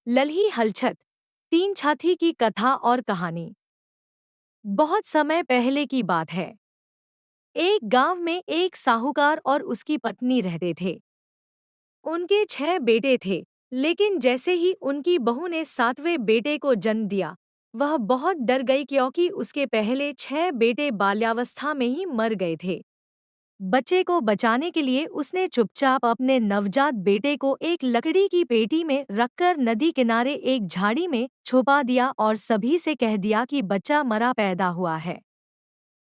लल्ही हलछत तीन छाती की कथा और कहानी। बहुत समय पहले की बात है। एक गांव में एक साहूकार और उसकी पत्नी रहते थे। उनके 6 बेटे थे, लेकिन जैसे ही उनकी बहू ने 7वें बेटे को जन्म दिया, वह बहुत डर गई क्योंकि उसके पहले 6 बेटे बाल्यावस्था में ही मर गए थे। बच्चे को बचाने के लिए उसने चुपचाप अपने नवजात बेटे को एक लकड़ी की पेटी में रखकर नदी किनारे एक झाड़ी में छुपा दिया और सभी से कह दिया कि बच्चा मरा पैदा हुआ है।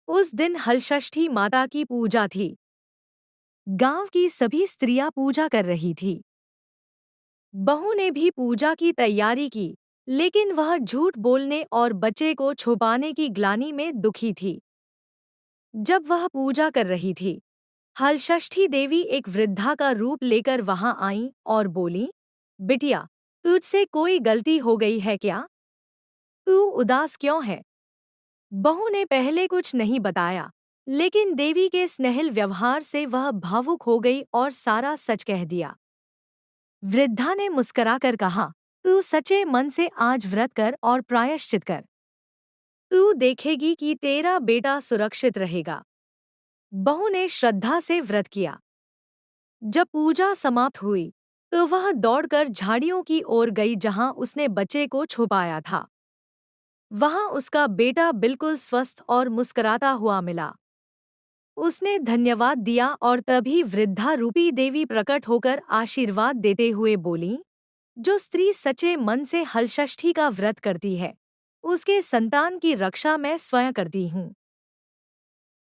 उस दिन हलषष्ठी माता की पूजा थी। गांव की सभी स्त्रियां पूजा कर रही थी। बहू ने भी पूजा की तैयारी की, लेकिन वह झूठ बोलने और बच्चे को छुपाने की ग्लानि में दुखी थी। जब वह पूजा कर रही थी, हलषष्ठी देवी एक वृद्धा का रूप लेकर वहां आईं और बोलीं, बिटिया, तुझसे कोई गलती हो गई है क्या? तू उदास क्यों है? बहू ने पहले कुछ नहीं बताया, लेकिन देवी के स्नेहिल व्यवहार से वह भावुक हो गई और सारा सच कह दिया। वृद्धा ने मुस्कुराकर कहा, तू सच्चे मन से आज व्रत कर और प्रायश्चित कर। तू देखेगी कि तेरा बेटा सुरक्षित रहेगा। बहू ने श्रद्धा से व्रत किया। जब पूजा समाप्त हुई, तो वह दौड़कर झाड़ियों की ओर गई जहां उसने बच्चे को छुपाया था। वहां उसका बेटा बिल्कुल स्वस्थ और मुस्कुराता हुआ मिला। उसने धन्यवाद दिया और तभी वृद्धा रूपी देवी प्रकट होकर आशीर्वाद देते हुए बोली, जो स्त्री सच्चे मन से हलषष्ठी का व्रत करती है, उसके संतान की रक्षा मैं स्वयं करती हूँ।